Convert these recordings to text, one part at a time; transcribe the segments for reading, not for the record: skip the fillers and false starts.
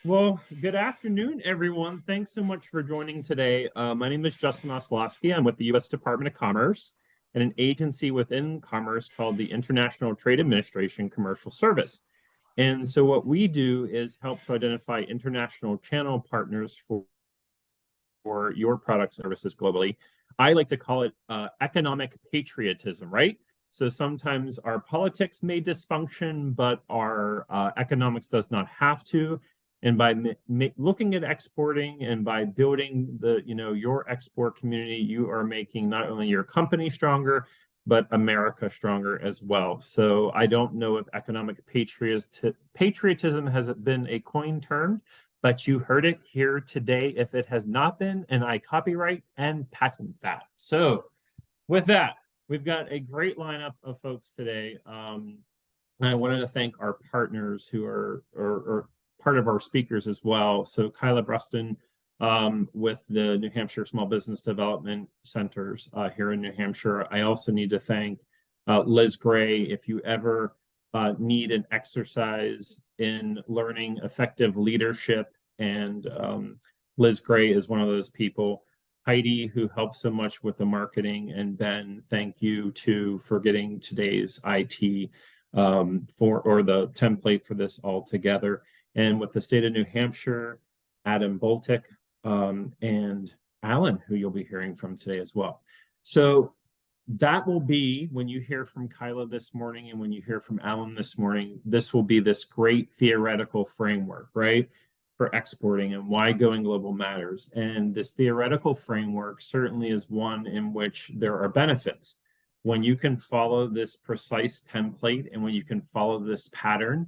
Well, good afternoon, everyone. Thanks so much for joining today. My name is Justin Oslowski. I'm with the U.S. Department of Commerce and an agency within Commerce called the International Trade Administration Commercial Service. And so, what we do is help to identify international channel partners for your products and services globally. I like to call it economic patriotism, right? So sometimes our politics may dysfunction, but our economics does not have to. And by looking at exporting and by building your export community, you are making not only your company stronger, but America stronger as well. So I don't know if economic patriotism has been a coin term, but you heard it here today. If it has not been, and I copyright and patent that. So with that, we've got a great lineup of folks today. I wanted to thank our partners who are part of our speakers as well. So Kyla Brustin with the New Hampshire Small Business Development Centers here in New Hampshire. I also need to thank Liz Gray. If you ever need an exercise in learning effective leadership, and Liz Gray is one of those people. Heidi, who helped so much with the marketing, and Ben, thank you too for getting today's IT or the template for this all together. And with the state of New Hampshire, Adam Boltic, and Alan, who you'll be hearing from today as well. So that will be, when you hear from Kyla this morning and when you hear from Alan this morning, this will be this great theoretical framework, right, for exporting and why going global matters. And this theoretical framework certainly is one in which there are benefits. When you can follow this precise template and when you can follow this pattern,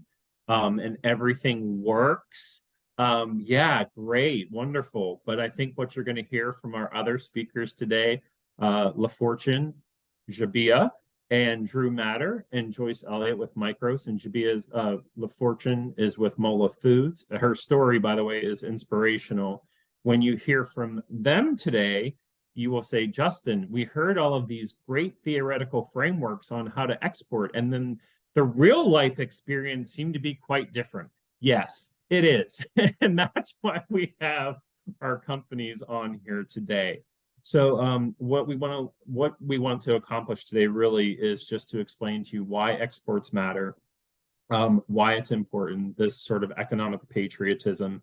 and everything works, yeah, great, wonderful. But I think what you're going to hear from our other speakers today, LaFortune, Djabea, and Drew Matter, and Joyce Elliott with Micros, and Djabea's LaFortune is with Mola Foods. Her story, by the way, is inspirational. When you hear from them today, you will say, Justin, we heard all of these great theoretical frameworks on how to export, and then the real life experience seemed to be quite different. Yes, it is. And that's why we have our companies on here today. So what we want to accomplish today really is just to explain to you why exports matter, why it's important, this sort of economic patriotism.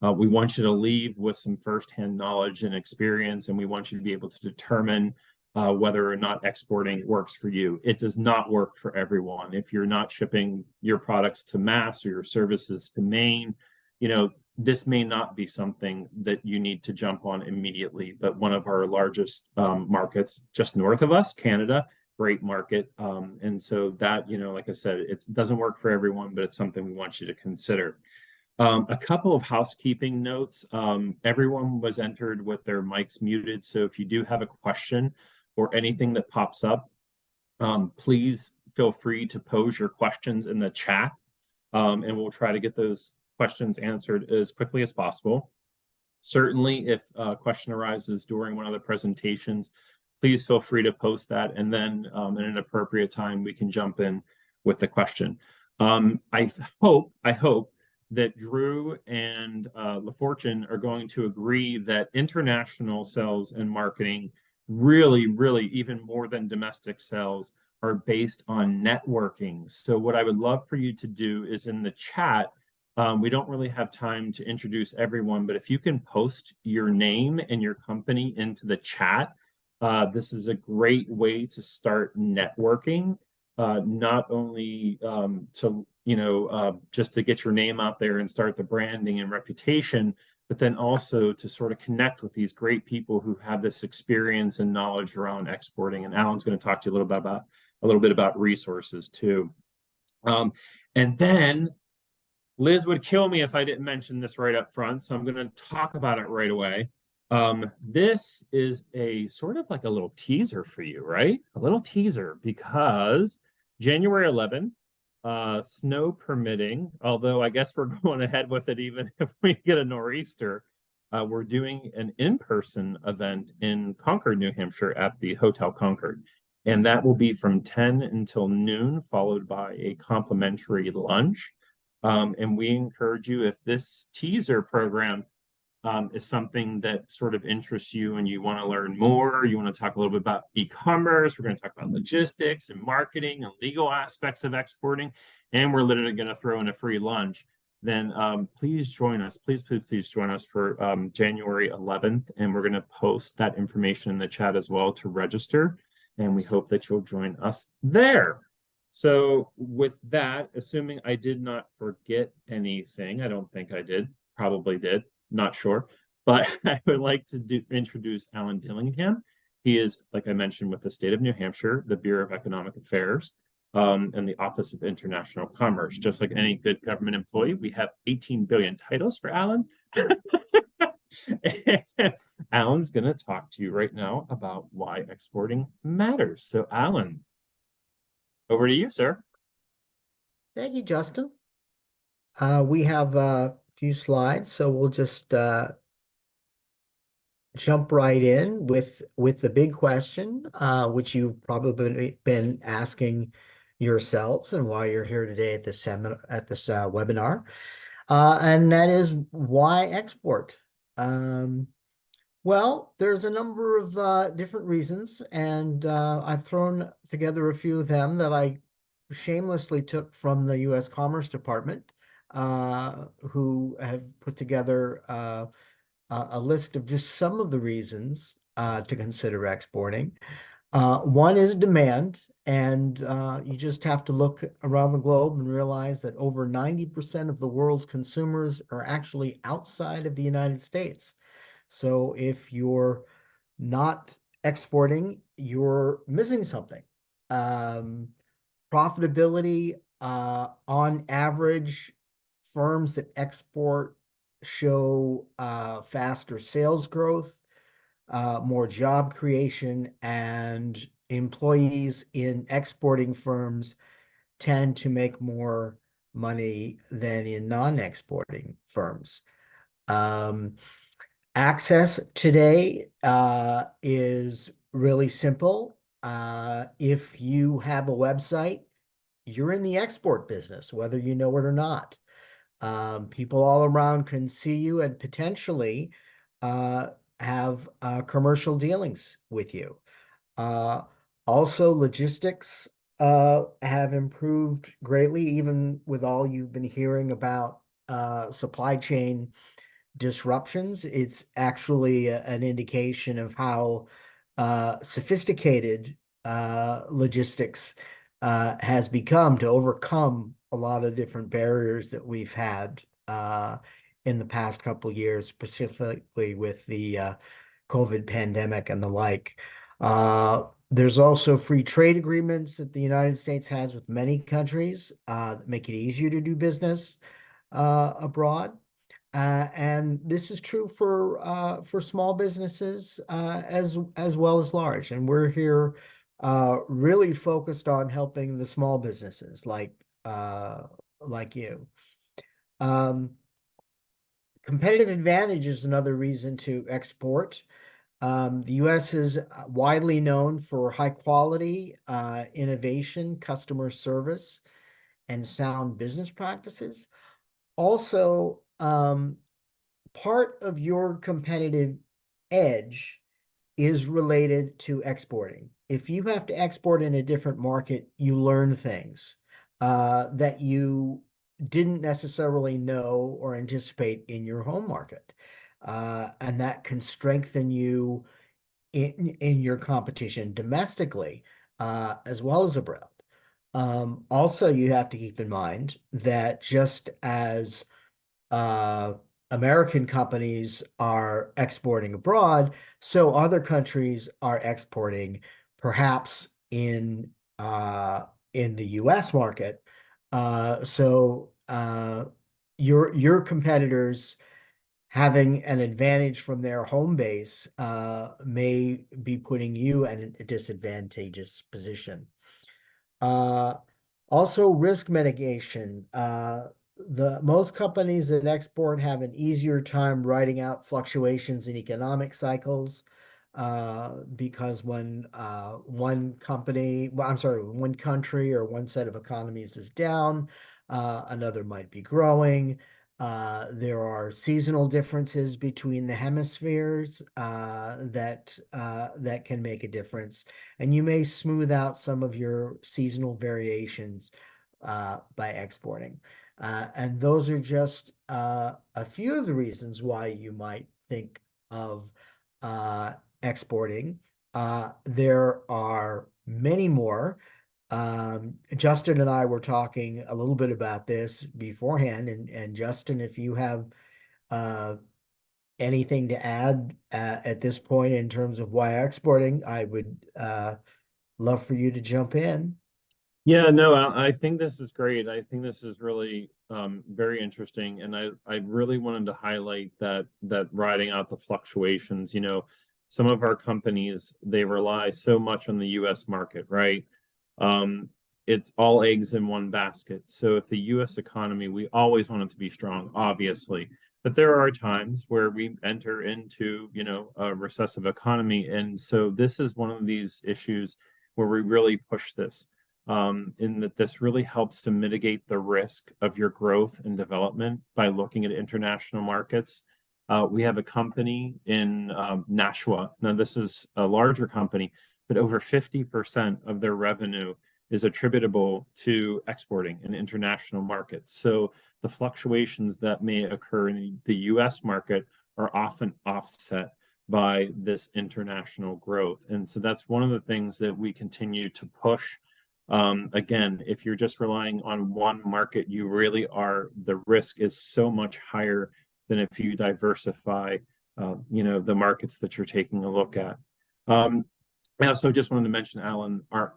We want you to leave with some firsthand knowledge and experience, and we want you to be able to determine whether or not exporting works for you. It does not work for everyone. If you're not shipping your products to Mass or your services to Maine, this may not be something that you need to jump on immediately. But one of our largest markets just north of us, Canada, great market. And so that, like I said, it doesn't work for everyone, but it's something we want you to consider. A couple of housekeeping notes. Everyone was entered with their mics muted. So if you do have a question or anything that pops up, please feel free to pose your questions in the chat, and we'll try to get those questions answered as quickly as possible. Certainly, if a question arises during one of the presentations, please feel free to post that, and then in an appropriate time, we can jump in with the question. I hope that Drew and LaFortune are going to agree that international sales and marketing really, really, even more than domestic sales, are based on networking. So what I would love for you to do is in the chat, we don't really have time to introduce everyone, but if you can post your name and your company into the chat, this is a great way to start networking, not only to just to get your name out there and start the branding and reputation, but then also to sort of connect with these great people who have this experience and knowledge around exporting. And Alan's going to talk to you a little bit about resources too. And then Liz would kill me if I didn't mention this right up front, so I'm going to talk about it right away. This is a sort of like a little teaser for you, right? A little teaser, because January 11th, snow permitting, although I guess we're going ahead with it even if we get a nor'easter, we're doing an in-person event in Concord, New Hampshire at the Hotel Concord. And that will be from 10 until noon, followed by a complimentary lunch. And we encourage you, if this teaser program is something that sort of interests you and you want to learn more, you want to talk a little bit about e-commerce, we're going to talk about logistics and marketing and legal aspects of exporting, and we're literally going to throw in a free lunch, then please join us. Please join us for January 11th, and we're going to post that information in the chat as well to register, and we hope that you'll join us there. So with that, assuming I did not forget anything, I don't think I did, probably did, not sure, but I would like to introduce Alan Dillingham. He is, like I mentioned, with the state of New Hampshire, the Bureau of Economic Affairs, and the Office of International Commerce. Just like any good government employee, we have 18 billion titles for Alan. And Alan's going to talk to you right now about why exporting matters. So Alan, over to you, sir. Thank you, Justin. We have a few slides, so we'll just jump right in with the big question, which you've probably been asking yourselves, and why you're here today at this webinar, and that is, why export? Well, there's a number of different reasons, and I've thrown together a few of them that I shamelessly took from the U.S. Commerce Department, who have put together a list of just some of the reasons to consider exporting. One is demand, and you just have to look around the globe and realize that over 90% of the world's consumers are actually outside of the United States. So if you're not exporting, you're missing something. Profitability, on average, firms that export show faster sales growth, more job creation, and employees in exporting firms tend to make more money than in non-exporting firms. Access today is really simple. If you have a website, you're in the export business, whether you know it or not. People all around can see you and potentially have commercial dealings with you. Also, logistics have improved greatly, even with all you've been hearing about supply chain disruptions. It's actually an indication of how sophisticated logistics has become to overcome a lot of different barriers that we've had in the past couple of years, specifically with the COVID pandemic and the like. There's also free trade agreements that the United States has with many countries that make it easier to do business abroad. And this is true for small businesses as well as large. And we're here really focused on helping the small businesses like you. Competitive advantage is another reason to export. The U.S. is widely known for high quality, innovation, customer service, and sound business practices. Also, part of your competitive edge is related to exporting. If you have to export in a different market, you learn things that you didn't necessarily know or anticipate in your home market. And that can strengthen you in your competition domestically as well as abroad. Also, you have to keep in mind that just as American companies are exporting abroad, so other countries are exporting, perhaps in the U.S. market. So your competitors having an advantage from their home base may be putting you in a disadvantageous position. Also, risk mitigation. The most companies that export have an easier time riding out fluctuations in economic cycles because when one country or one set of economies is down, another might be growing. There are seasonal differences between the hemispheres that can make a difference, and you may smooth out some of your seasonal variations by exporting. And those are just a few of the reasons why you might think of exporting. There are many more. Justin and I were talking a little bit about this beforehand, and Justin, if you have uh, anything to add at this point in terms of why exporting, I would love for you to jump in. Yeah, no, I think this is great. I think this is really very interesting, and I really wanted to highlight that riding out the fluctuations. Some of our companies, they rely so much on the U.S. market, right? Um, it's all eggs in one basket. So if the U.S. economy, we always want it to be strong, obviously, but there are times where we enter into, a recessive economy, and so this is one of these issues where we really push this in that this really helps to mitigate the risk of your growth and development by looking at international markets. We have a company in Nashua. Now, this is a larger company, but over 50% of their revenue is attributable to exporting in international markets. So the fluctuations that may occur in the US market are often offset by this international growth. And so that's one of the things that we continue to push. Again, if you're just relying on one market, you really are, the risk is so much higher than if you diversify, the markets that you're taking a look at. I also just wanted to mention, Alan, our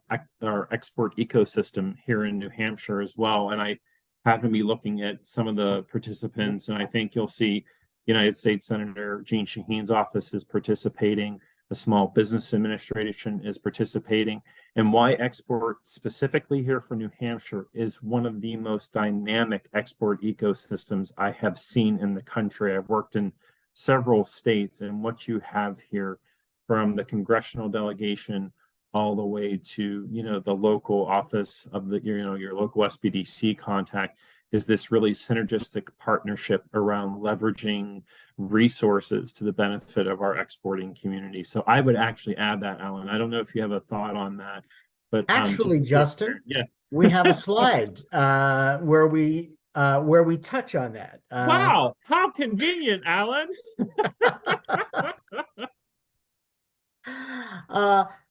export ecosystem here in New Hampshire as well. And I happen to be looking at some of the participants, and I think you'll see United States Senator Jeanne Shaheen's office is participating. The Small Business Administration is participating. And why export specifically here for New Hampshire is one of the most dynamic export ecosystems I have seen in the country. I've worked in several states, and what you have here from the congressional delegation all the way to, the local office of your local SBDC contact is this really synergistic partnership around leveraging resources to the benefit of our exporting community. So I would actually add that, Alan. I don't know if you have a thought on that, but Actually, Justin, yeah. we have a slide where we touch on that. Wow, how convenient, Alan.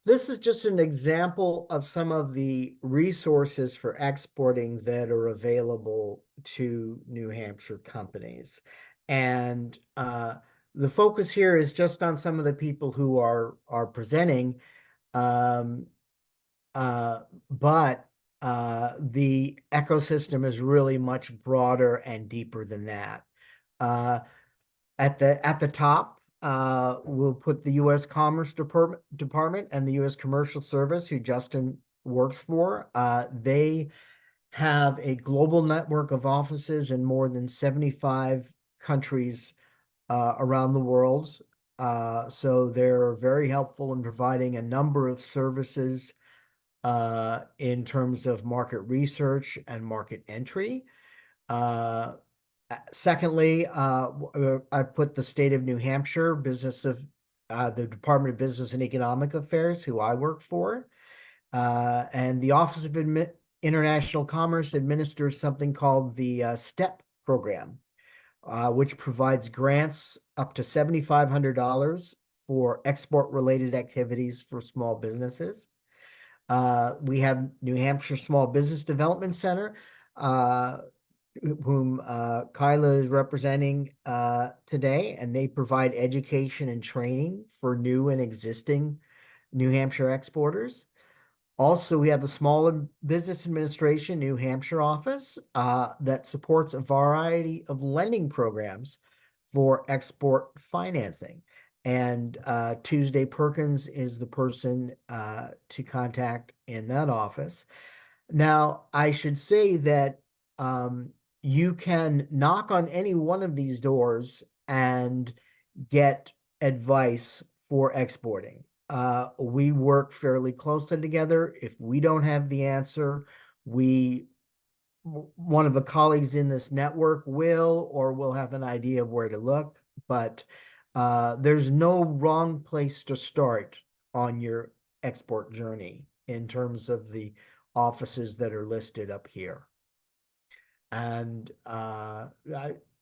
This is just an example of some of the resources for exporting that are available to New Hampshire companies. And the focus here is just on some of the people who are presenting. Um, but the ecosystem is really much broader and deeper than that. At the top, we'll put the U.S. Commerce Department and the U.S. Commercial Service, who Justin works for. They have a global network of offices in more than 75 countries around the world. So they're very helpful in providing a number of services in terms of market research and market entry. Secondly, I put the state of New Hampshire, the Department of Business and Economic Affairs, who I work for. And the Office of International Commerce administers something called the STEP program, which provides grants up to $7,500 for export-related activities for small businesses. We have New Hampshire Small Business Development Center, whom Kyla is representing today, and they provide education and training for new and existing New Hampshire exporters. Also, we have the Small Business Administration New Hampshire office that supports a variety of lending programs for export financing. And Tuesday Perkins is the person to contact in that office. Now, I should say that you can knock on any one of these doors and get advice for exporting. We work fairly closely together. If we don't have the answer, we one of the colleagues in this network will, or will have an idea of where to look. But there's no wrong place to start on your export journey in terms of the offices that are listed up here. And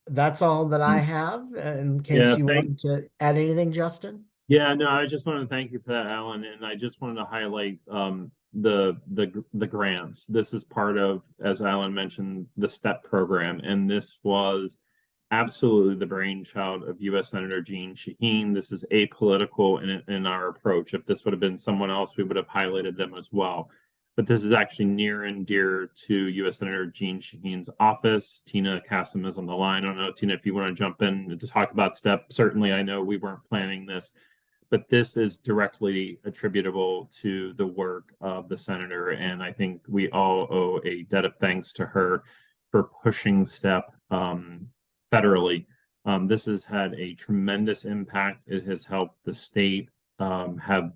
that's all that I have, in case Yeah, you wanted to add anything, Justin. Yeah, no, I just want to thank you for that, Alan, and I just wanted to highlight the grants. This is part of, as Alan mentioned, the STEP program, and this was absolutely the brainchild of U.S. Senator Jeanne Shaheen. This is apolitical in our approach. If this would have been someone else, we would have highlighted them as well. But this is actually near and dear to U.S. Senator Jeanne Shaheen's office. Tina Kassem is on the line. I don't know, Tina, if you want to jump in to talk about STEP. Certainly, I know we weren't planning this, but this is directly attributable to the work of the senator. And I think we all owe a debt of thanks to her for pushing STEP federally. This has had a tremendous impact. It has helped the state have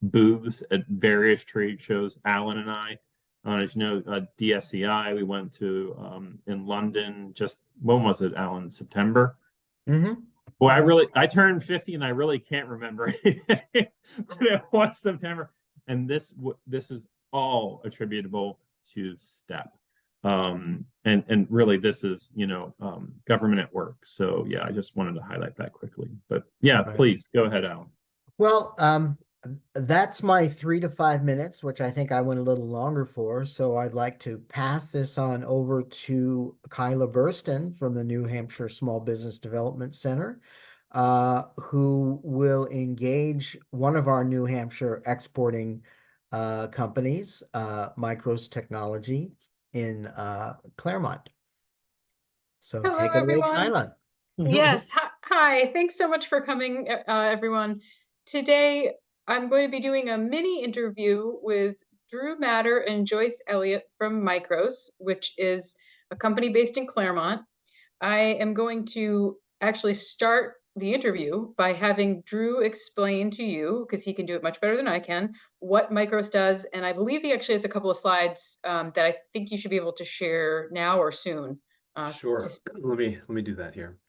booths at various trade shows. Alan and I, as you know, DSEI, we went to in London just, when was it, Alan? September? Mm-hmm. Well, I turned 50 and I really can't remember anything, but it was September. And this is all attributable to STEP. And really this is, government at work. So yeah, I just wanted to highlight that quickly. But yeah, Right. please go ahead, Alan. Well, that's my 3 to 5 minutes, which I think I went a little longer for. So I'd like to pass this on over to Kyla Brustin from the New Hampshire Small Business Development Center, who will engage one of our New Hampshire exporting companies, Micros Technology in Claremont. So Hello, take it away, everyone. Kyla. Yes, hi. Thanks so much for coming, everyone. Today, I'm going to be doing a mini interview with Drew Matter and Joyce Elliott from Micros, which is a company based in Claremont. I am going to actually start the interview by having Drew explain to you, because he can do it much better than I can, what Micros does. And I believe he actually has a couple of slides that I think you should be able to share now or soon. Sure. Let me do that here.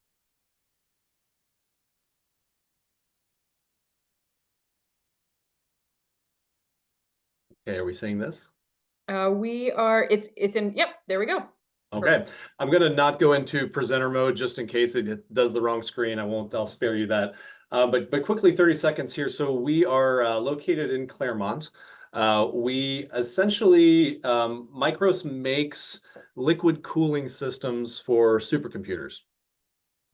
Okay, are we seeing this? We are, it's in, yep, there we go. Okay, Perfect. I'm gonna not go into presenter mode just in case it does the wrong screen. I'll spare you that. But quickly, 30 seconds here. So we are located in Claremont. We essentially, Micros makes liquid cooling systems for supercomputers.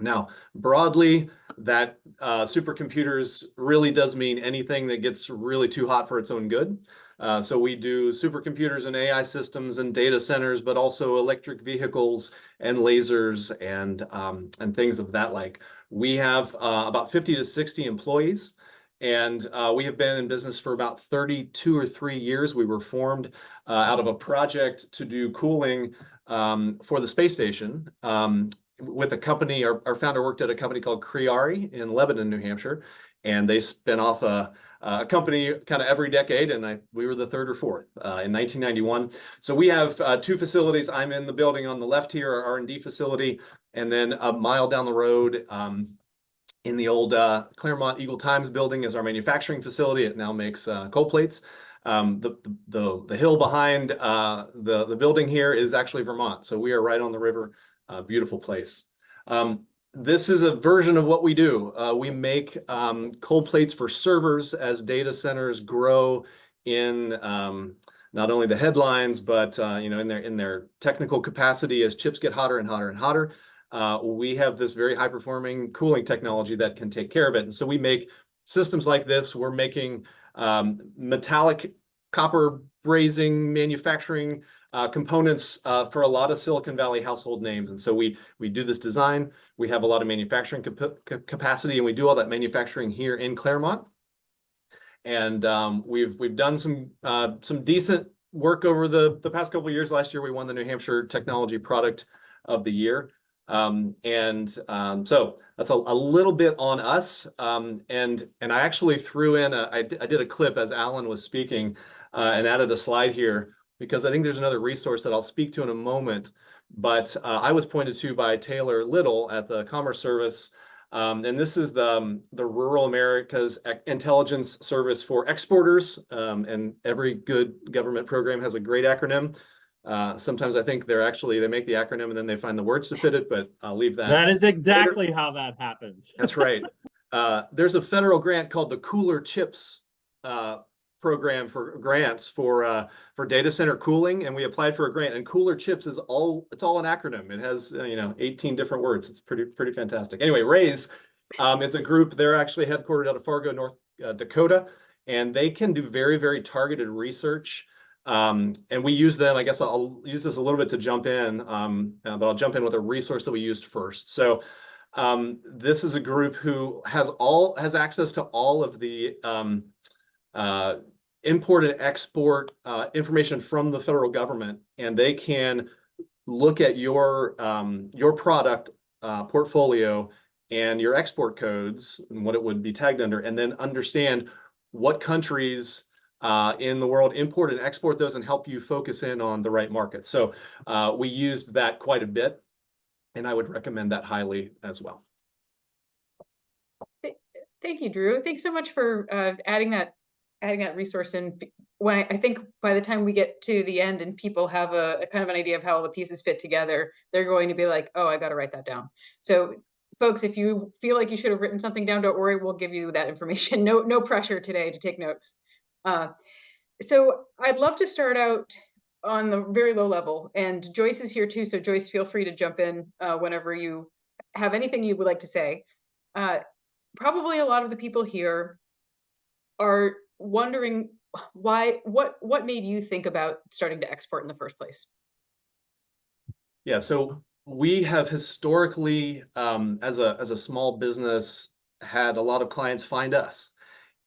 Now, broadly, that supercomputers really does mean anything that gets really too hot for its own good. So we do supercomputers and AI systems and data centers, but also electric vehicles and lasers and things of that like. We have about 50 to 60 employees, and we have been in business for about 32 or 3 years. We were formed out of a project to do cooling for the space station. With a company, our founder worked at a company called Creari in Lebanon, New Hampshire, and they spin off a company kind of every decade, and we were the third or fourth in 1991. So we have 2 facilities. I'm in the building on the left here, our R&D facility, and then a mile down the road in the old Claremont Eagle Times building is our manufacturing facility. It now makes cold plates. The hill behind the building here is actually Vermont, so we are right on the river. Beautiful place. This is a version of what we do. We make cold plates for servers as data centers grow in not only the headlines, but in their technical capacity as chips get hotter and hotter and hotter. We have this very high-performing cooling technology that can take care of it. And so we make systems like this. We're making metallic copper brazing manufacturing components for a lot of Silicon Valley household names. And so we do this design. We have a lot of manufacturing capacity, and we do all that manufacturing here in Claremont. And we've done some decent work over the past couple of years. Last year, we won the New Hampshire Technology Product of the Year. So that's a little bit on us. And I actually threw in I did a clip as Alan was speaking and added a slide here because I think there's another resource that I'll speak to in a moment. But I was pointed to by Taylor Little at the Commerce Service. And this is the Rural America's Intelligence Service for Exporters. And every good government program has a great acronym. Sometimes I think they make the acronym and then they find the words to fit it, but I'll leave that. That is exactly how that happens. That's right. There's a federal grant called the Cooler Chips program for grants for data center cooling, and we applied for a grant. And Cooler Chips it's all an acronym. It has 18 different words. It's pretty fantastic. Anyway, RAISE is a group. They're actually headquartered out of Fargo, North Dakota, and they can do very, very targeted research. And we use them. I guess I'll use this a little bit to jump in, but I'll jump in with a resource that we used first. So this is a group who has access to all of the import and export information from the federal government, and they can look at your product portfolio and your export codes and what it would be tagged under, and then understand what countries in the world import and export those and help you focus in on the right market. So we used that quite a bit, and I would recommend that highly as well. Thank you, Drew. Thanks so much for adding that resource in. When I think by the time we get to the end and people have a kind of an idea of how all the pieces fit together, they're going to be like, oh, I got to write that down. So folks, if you feel like you should have written something down, don't worry, we'll give you that information. No pressure today to take notes. So I'd love to start out on the very low level, and Joyce is here too. So Joyce, feel free to jump in whenever you have anything you would like to say. Probably a lot of the people here are wondering what made you think about starting to export in the first place? Yeah, so we have historically, as a small business, had a lot of clients find us,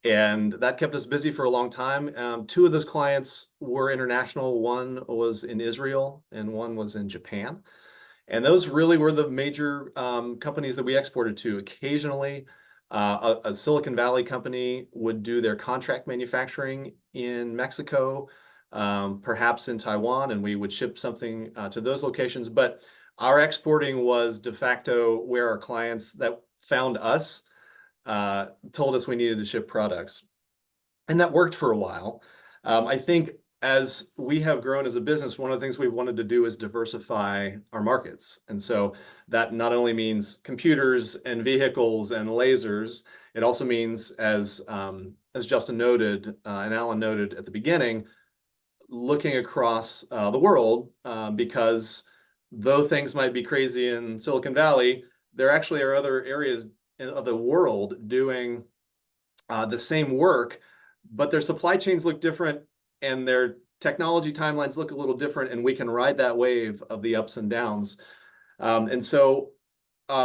and that kept us busy for a long time. Two of those clients were international. One was in Israel and one was in Japan. And those really were the major companies that we exported to. Occasionally, a Silicon Valley company would do their contract manufacturing in Mexico, perhaps in Taiwan, and we would ship something to those locations. But our exporting was de facto where our clients that found us told us we needed to ship products. And that worked for a while. I think as we have grown as a business, one of the things we wanted to do is diversify our markets. And so that not only means computers and vehicles and lasers, it also means, as Justin noted and Alan noted at the beginning, looking across the world, because though things might be crazy in Silicon Valley, there actually are other areas of the world doing the same work, but their supply chains look different and their technology timelines look a little different, and we can ride that wave of the ups and downs. And so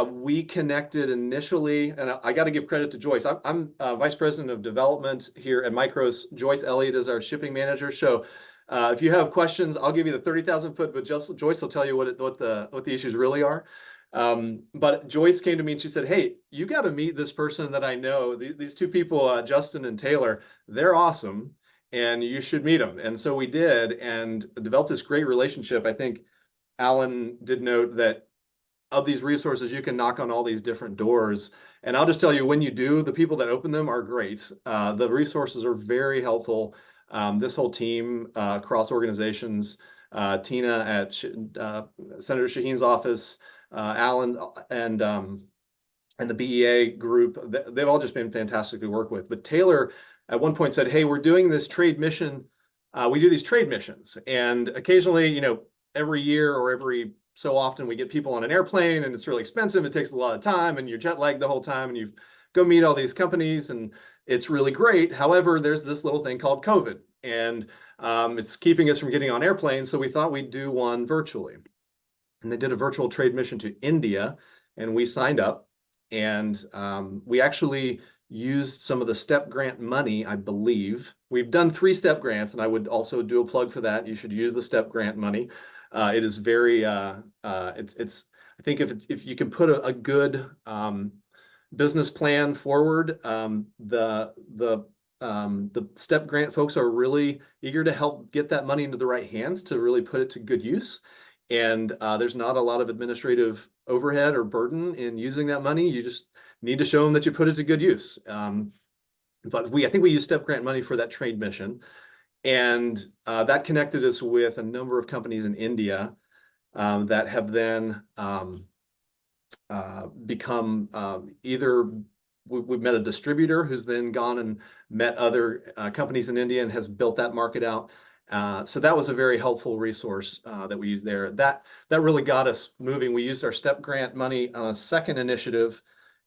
we connected initially, and I got to give credit to Joyce. I'm Vice President of Development here at Micros. Joyce Elliott is our shipping manager. So if you have questions, I'll give you the 30,000 foot, but Joyce will tell you what the issues really are. But Joyce came to me and she said, hey, you got to meet this person that I know. These two people, Justin and Taylor, they're awesome, and you should meet them. And so we did, and developed this great relationship. I think Alan did note that of these resources, you can knock on all these different doors. And I'll just tell you, when you do, the people that open them are great. The resources are very helpful. This whole team across organizations, Tina at Senator Shaheen's office, Alan and the BEA group, they've all just been fantastic to work with. But Taylor at one point said, hey, we're doing this trade mission. We do these trade missions. And occasionally, every year or every so often we get people on an airplane and it's really expensive. It takes a lot of time and you're jet lagged the whole time and you go meet all these companies and it's really great. However, there's this little thing called COVID, and it's keeping us from getting on airplanes. So we thought we'd do one virtually. And they did a virtual trade mission to India, and we signed up. And we actually used some of the STEP grant money, I believe. We've done 3 STEP grants, and I would also do a plug for that. You should use the STEP grant money. It is very, I think if you can put a good business plan forward, the the STEP grant folks are really eager to help get that money into the right hands to really put it to good use. And there's not a lot of administrative overhead or burden in using that money. You just need to show them that you put it to good use. But I think we use STEP grant money for that trade mission. And that connected us with a number of companies in India that have then become either we've met a distributor who's then gone and met other companies in India and has built that market out. So that was a very helpful resource that we used there. That really got us moving. We used our STEP grant money on a second initiative,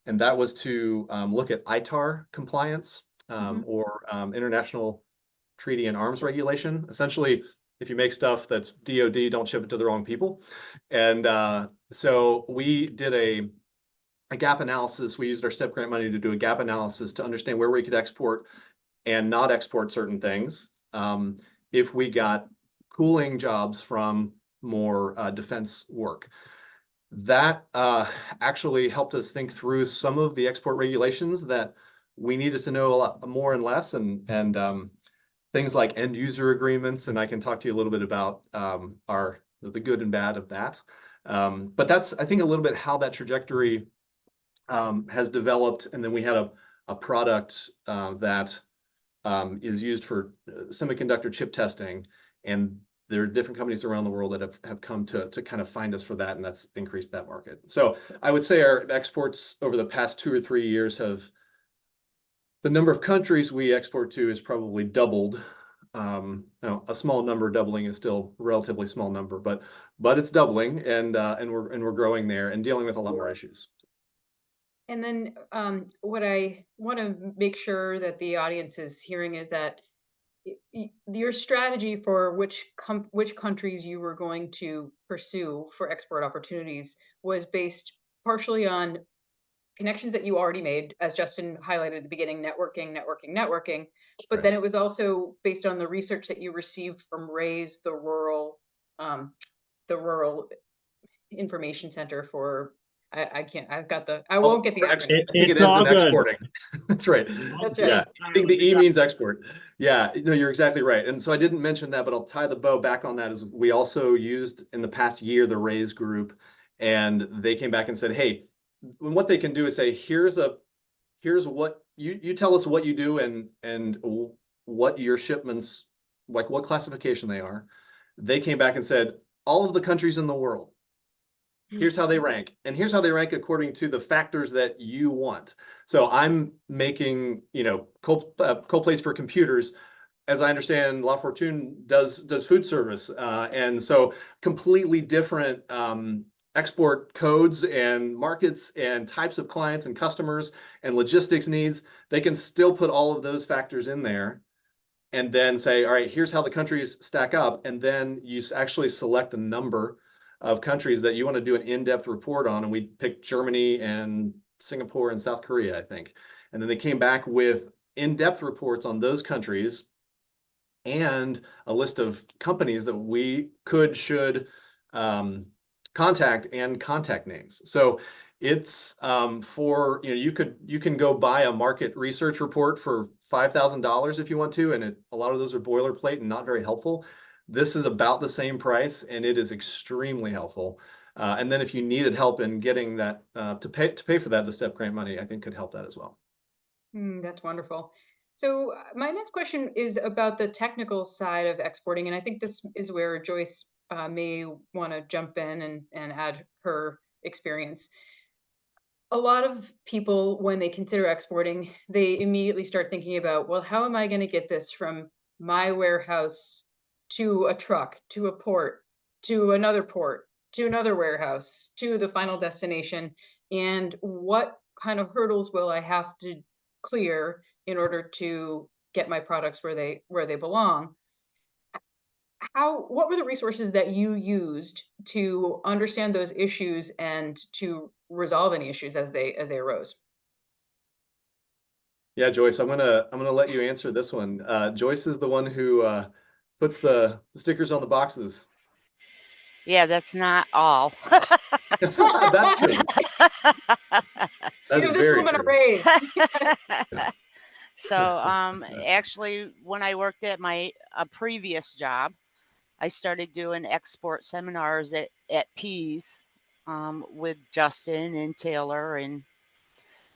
and that was to look at ITAR compliance or International Treaty and Arms Regulation. Essentially, if you make stuff that's DoD, don't ship it to the wrong people. And so we did a gap analysis. We used our STEP grant money to do a gap analysis to understand where we could export and not export certain things. If we got cooling jobs from more defense work. That actually helped us think through some of the export regulations that we needed to know a lot more and less, and things like end user agreements. And I can talk to you a little bit about the good and bad of that. But that's, I think, a little bit how that trajectory has developed. And then we had a product that is used for semiconductor chip testing, and there are different companies around the world that have come to kind of find us for that, and that's increased that market. So I would say our exports over the past 2 or 3 years the number of countries we export to is probably doubled. A small number doubling is still a relatively small number, but it's doubling, and we're growing there and dealing with a lot more issues. And then what I want to make sure that the audience is hearing is that your strategy for which countries you were going to pursue for export opportunities was based partially on connections that you already made, as Justin highlighted at the beginning, networking. But Right. then it was also based on the research that you received from RAISE, the rural information center for, I won't get the acronym. I think it It's ends all in good. exporting. That's right. That's right. Yeah, I think the E means export. Yeah, no, you're exactly right. And so I didn't mention that, but I'll tie the bow back on that. Is we also used in the past year the RAISE group, and they came back and said, hey, what they can do is say, here's what you tell us what you do and what your shipments, like what classification they are. They came back and said, all of the countries in the world, here's how they rank, and here's how they rank according to the factors that you want. So I'm making, cold plates for computers. As I understand, LaFortune does food service, and so completely different export codes and markets and types of clients and customers and logistics needs. They can still put all of those factors in there and then say, all right, here's how the countries stack up. And then you actually select a number of countries that you want to do an in-depth report on. And we picked Germany and Singapore and South Korea, I think. And then they came back with in-depth reports on those countries and a list of companies that we should contact and contact names. So it's you can go buy a market research report for $5,000 if you want to, and a lot of those are boilerplate and not very helpful. This is about the same price, and it is extremely helpful. And then if you needed help in getting that to pay for that, the STEP grant money I think could help that as well. That's wonderful. So my next question is about the technical side of exporting, and I think this is where Joyce may want to jump in and add her experience. A lot of people, when they consider exporting, they immediately start thinking about, well, how am I going to get this from my warehouse to a truck, to a port, to another warehouse, to the final destination, and what kind of hurdles will I have to clear in order to get my products where they belong? What were the resources that you used to understand those issues and to resolve any issues as they arose? Yeah, Joyce, I'm gonna let you answer this one. Joyce is the one who puts the stickers on the boxes. Yeah, that's not all. That's true. That's Give this very woman true. a raise. So actually, when I worked at a previous job, I started doing export seminars at Pease with Justin and Taylor, and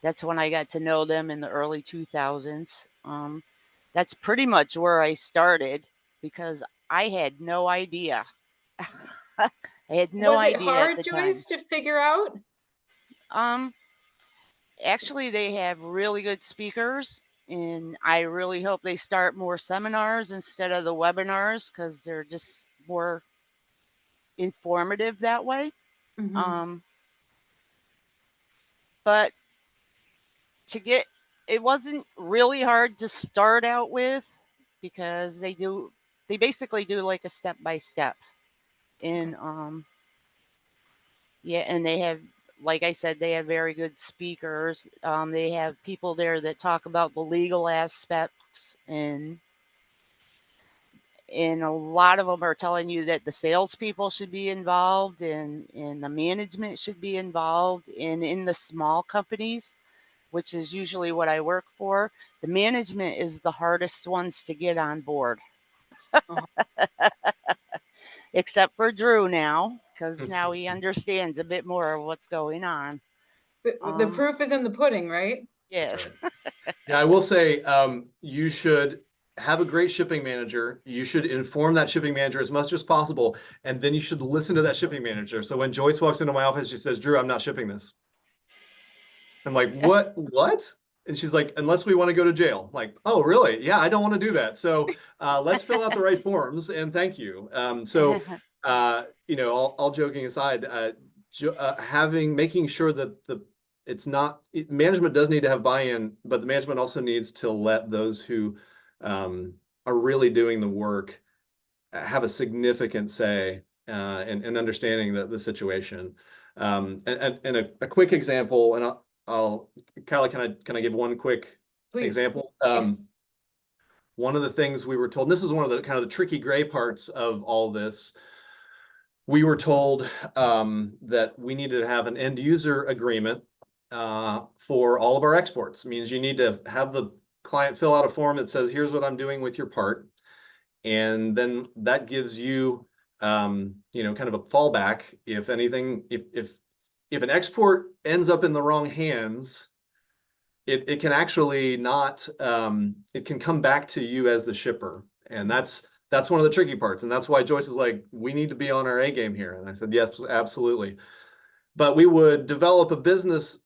that's when I got to know them in the early 2000s. That's pretty much where I started because I had no idea. I had no Was it idea at hard, the time. Joyce, to figure out? Actually, they have really good speakers, and I really hope they start more seminars instead of the webinars because they're just more informative that way. Mhm. But it wasn't really hard to start out with because they basically do like a step by step. And yeah, and they have, like I said, they have very good speakers. They have people there that talk about the legal aspects, and a lot of them are telling you that the salespeople should be involved, and the management should be involved. And in the small companies, which is usually what I work for, the management is the hardest ones to get on board. Except for Drew now, because now he understands a bit more of what's going on. The proof is in the pudding, right? Yes. Right. Yeah, I will say you should have a great shipping manager. You should inform that shipping manager as much as possible, and then you should listen to that shipping manager. So when Joyce walks into my office, she says, "Drew, I'm not shipping this." I'm like, "What? What?" And she's like, "Unless we want to go to jail." I'm like, "Oh, really? Yeah, I don't want to do that. So let's fill out the right forms and thank you." All joking aside, making sure that management does need to have buy-in, but the management also needs to let those who are really doing the work have a significant say in understanding the situation. And a quick example, and Kyla, can I give one quick Please. example? One of the things we were told, and this is one of the kind of the tricky gray parts of all this, we were told that we needed to have an end user agreement for all of our exports. It means you need to have the client fill out a form that says, "Here's what I'm doing with your part." And then that gives you, kind of a fallback if anything, if an export ends up in the wrong hands, it can actually not, it can come back to you as the shipper. And that's one of the tricky parts. And that's why Joyce is like, we need to be on our A game here. And I said, yes, absolutely. But we would develop a business,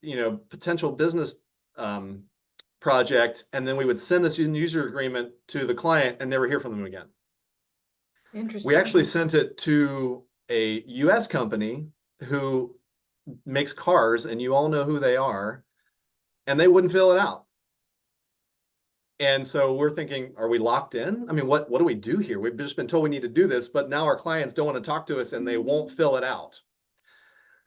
potential business project, and then we would send this user agreement to the client and never hear from them again. Interesting. We actually sent it to a US company who makes cars, and you all know who they are, and they wouldn't fill it out. And so we're thinking, are we locked in? I mean, what do we do here? We've just been told we need to do this, but now our clients don't want to talk to us and they won't fill it out.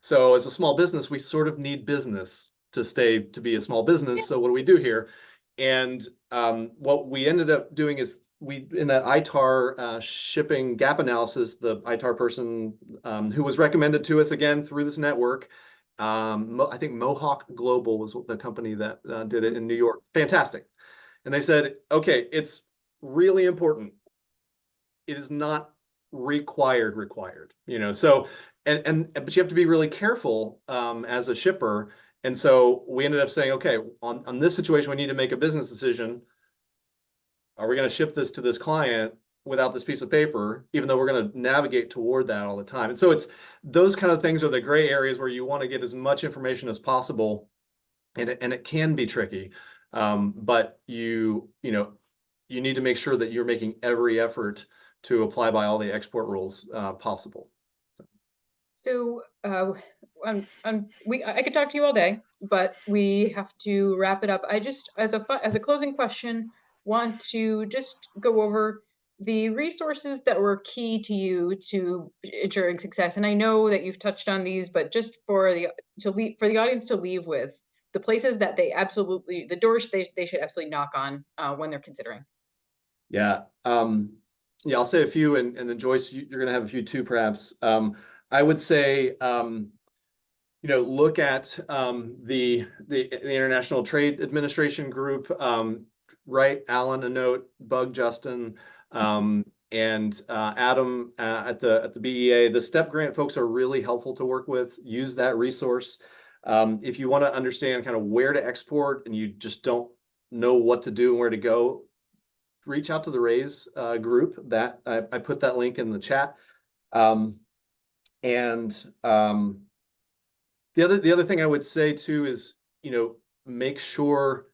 So as a small business, we sort of need business to be a small business. So what do we do here? And what we ended up doing is in that ITAR shipping gap analysis, the ITAR person who was recommended to us again through this network, I think Mohawk Global was the company that did it in New York. Fantastic. And they said, okay, it's really important. It is not required, so, but you have to be really careful as a shipper. And so we ended up saying, okay, on this situation, we need to make a business decision. Are we going to ship this to this client without this piece of paper, even though we're going to navigate toward that all the time? And so it's those kind of things are the gray areas where you want to get as much information as possible. And it can be tricky. But you need to make sure that you're making every effort to apply by all the export rules possible. So I could talk to you all day, but we have to wrap it up. I just, as a closing question, want to just go over the resources that were key to you to ensuring success. And I know that you've touched on these, but just for the audience to leave with the places that the doors they should absolutely knock on when they're considering. Yeah. I'll say a few, and then Joyce, you're going to have a few too, perhaps. I would say, look at the International Trade Administration group. write Alan a note, bug Justin, and Adam at the BEA. The STEP grant folks are really helpful to work with. Use that resource. If you want to understand kind of where to export and you just don't know what to do and where to go, reach out to the RAISE group. That I put that link in the chat. The other thing I would say too is, make sure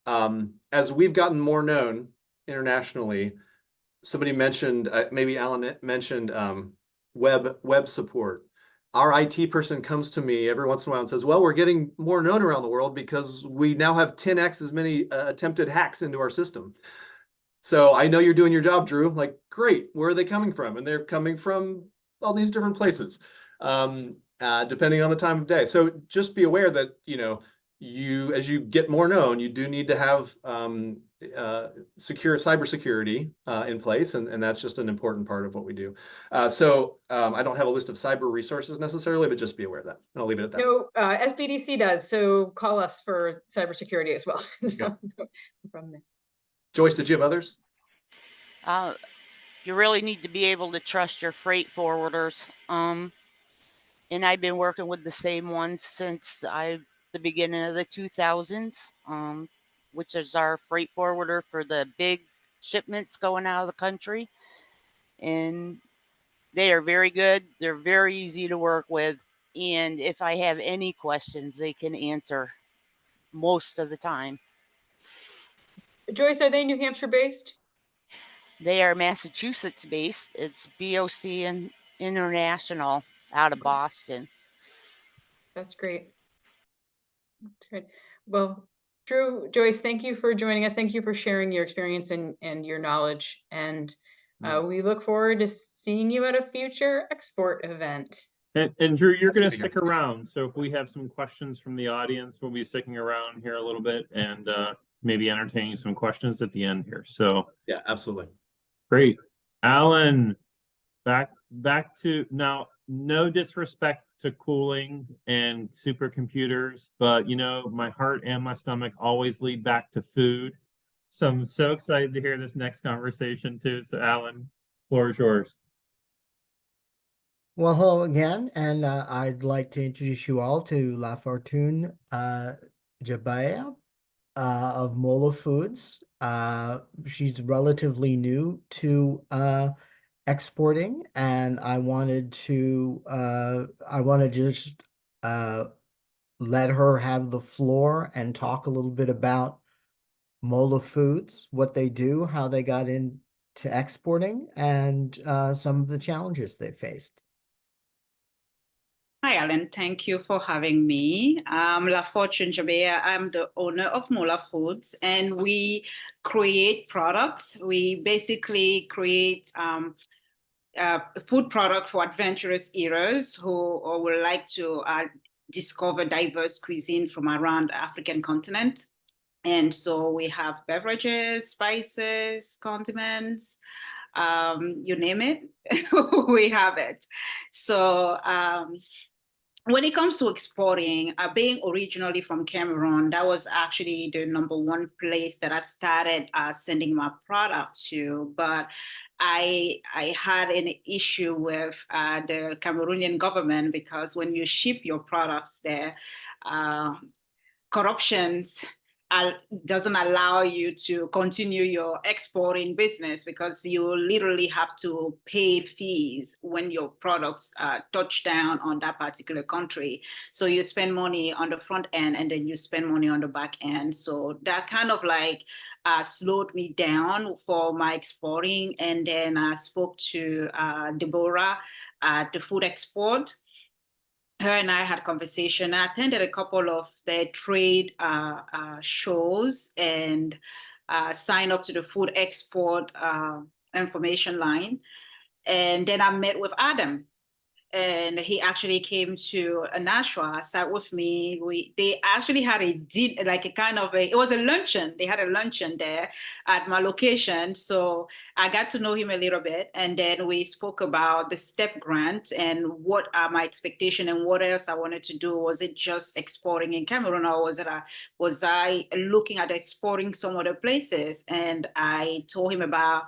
as we've gotten more known internationally, somebody mentioned, maybe Alan mentioned web support. Our IT person comes to me every once in a while and says, well, we're getting more known around the world because we now have 10x as many attempted hacks into our system. So I know you're doing your job, Drew. Like, great. Where are they coming from? And they're coming from all these different places, depending on the time of day. So just be aware that, as you get more known, you do need to have secure cybersecurity in place, and that's just an important part of what we do. So I don't have a list of cyber resources necessarily, but just be aware of that. And I'll leave it at that. No, SBDC does. So call us for cybersecurity as well. Yeah. No problem there. Joyce, did you have others? You really need to be able to trust your freight forwarders. And I've been working with the same ones since the beginning of the 2000s, which is our freight forwarder for the big shipments going out of the country. And they are very good. They're very easy to work with. And if I have any questions, they can answer most of the time. Joyce, are they New Hampshire based? They are Massachusetts based. It's BOC and International out of Boston. That's great. That's great. Well, Drew, Joyce, thank you for joining us. Thank you for sharing your experience and your knowledge. And we look forward to seeing you at a future export event. And Drew, you're going to stick around. So if we have some questions from the audience, we'll be sticking around here a little bit and maybe entertaining some questions at the end here. So yeah, absolutely. Great. Alan, back to now, no disrespect to cooling and supercomputers, but my heart and my stomach always lead back to food. So I'm so excited to hear this next conversation too. So Alan, floor is yours. Well, hello again, and I'd like to introduce you all to LaFortune Djabea of Mola Foods. She's relatively new to exporting, and I wanted to just let her have the floor and talk a little bit about Mola Foods, what they do, how they got into exporting, and some of the challenges they faced. Hi, Alan. Thank you for having me. I'm LaFortune Djabea. I'm the owner of Mola Foods, and we create products. We basically create food product for adventurous eaters who would like to discover diverse cuisine from around the African continent. And so we have beverages, spices, condiments, you name it, we have it. So when it comes to exporting, being originally from Cameroon, that was actually the #1 place that I started sending my product to. But I had an issue with the Cameroonian government, because when you ship your products there, corruption doesn't allow you to continue your exporting business, because you literally have to pay fees when your products touch down on that particular country. So you spend money on the front end and then you spend money on the back end. So that kind of like slowed me down for my exporting. And then I spoke to Deborah at the Food Export. Her and I had a conversation. I attended a couple of their trade shows and signed up to the Food Export information line. And then I met with Adam. and he actually came to Nashua, sat with me. They actually had it was a luncheon. They had a luncheon there at my location. So I got to know him a little bit. And then we spoke about the STEP grant and what are my expectations and what else I wanted to do. Was it just exporting in Cameroon, or was I looking at exporting some other places? And I told him about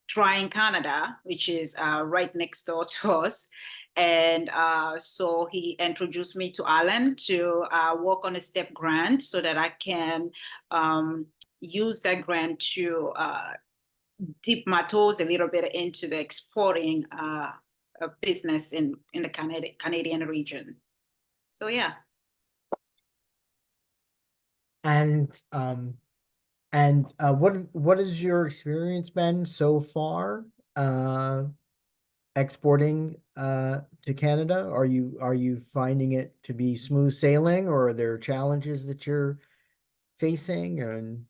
trying Canada, which is right next door to us. And so he introduced me to Alan to work on a STEP grant so that I can use that grant to dip my toes a little bit into the exporting business in the Canadian region. So yeah. And what has your experience been so far exporting to Canada? Are you finding it to be smooth sailing, or are there challenges that you're facing, and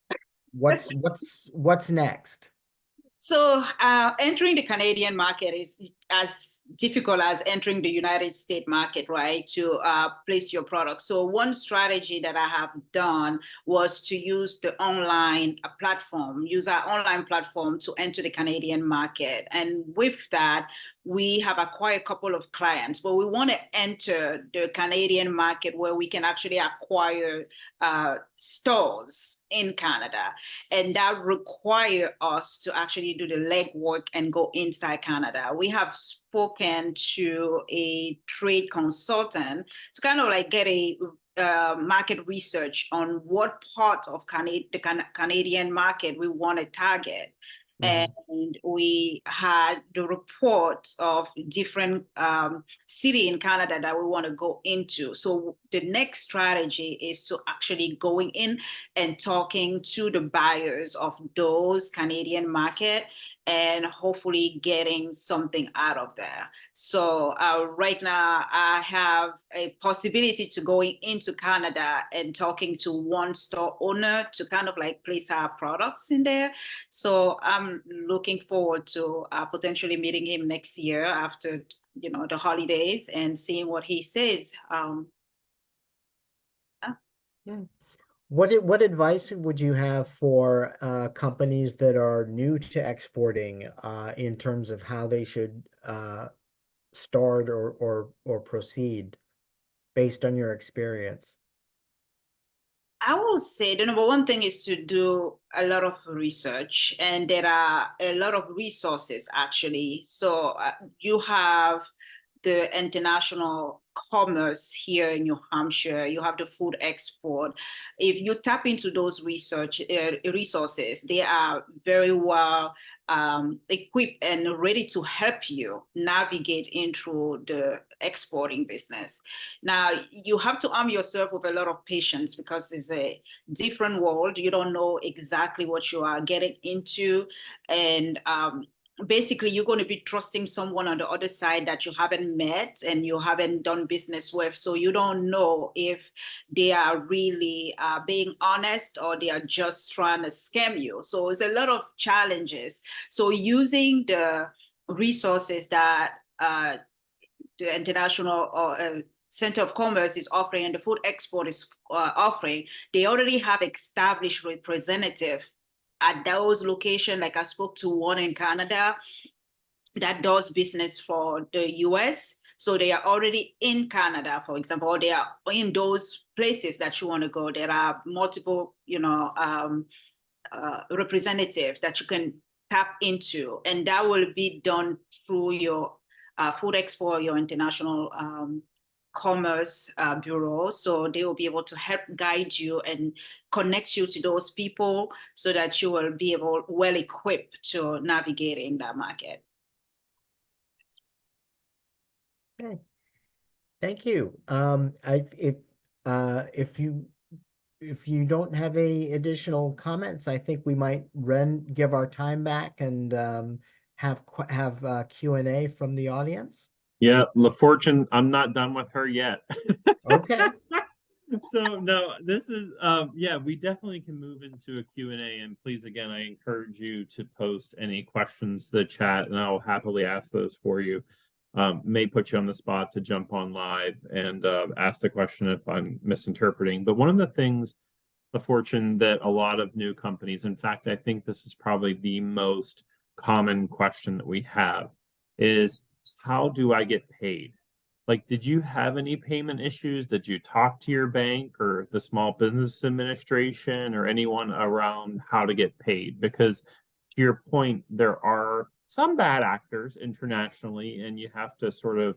what's next? So entering the Canadian market is as difficult as entering the United States market, right? To place your product. So one strategy that I have done was to use the online platform, use our online platform to enter the Canadian market. And with that, we have acquired a couple of clients, but we want to enter the Canadian market where we can actually acquire stores in Canada. And that requires us to actually do the legwork and go inside Canada. We have spoken to a trade consultant to kind of like get a market research on what part of the Canadian market we want to target. And we had the report of different city in Canada that we want to go into. So the next strategy is to actually going in and talking to the buyers of those Canadian market and hopefully getting something out of there. So right now I have a possibility to going into Canada and talking to one store owner to kind of like place our products in there. So I'm looking forward to potentially meeting him next year after, the holidays and seeing what he says. What advice would you have for companies that are new to exporting in terms of how they should start or proceed based on your experience? I will say the number one thing is to do a lot of research, and there are a lot of resources actually. So you have the international commerce here in New Hampshire, you have the food export. If you tap into those resources, they are very well equipped and ready to help you navigate into the exporting business. Now, you have to arm yourself with a lot of patience because it's a different world. You don't know exactly what you are getting into. And basically you're going to be trusting someone on the other side that you haven't met and you haven't done business with. So you don't know if they are really being honest or they are just trying to scam you. So it's a lot of challenges. So using the resources that the International Center of Commerce is offering and the Food Export is offering, they already have established representative at those locations. Like I spoke to one in Canada that does business for the US. So they are already in Canada, for example, or they are in those places that you want to go. There are multiple, representatives that you can tap into, and that will be done through your Food Export, your International Commerce Bureau. So they will be able to help guide you and connect you to those people so that you will be well equipped to navigate in that market. Okay, thank you. If you don't have any additional comments, I think we might give our time back and have Q&A from the audience. Yeah, LaFortune, I'm not done with her yet. Okay. So no, this is yeah, we definitely can move into a Q&A, and please again, I encourage you to post any questions to the chat and I'll happily ask those for you. may put you on the spot to jump on live and ask the question if I'm misinterpreting. But one of the things, LaFortune, that a lot of new companies, in fact, I think this is probably the most common question that we have, is how do I get paid? Like, did you have any payment issues? Did you talk to your bank or the Small Business Administration or anyone around how to get paid? Because to your point, there are some bad actors internationally, and you have to sort of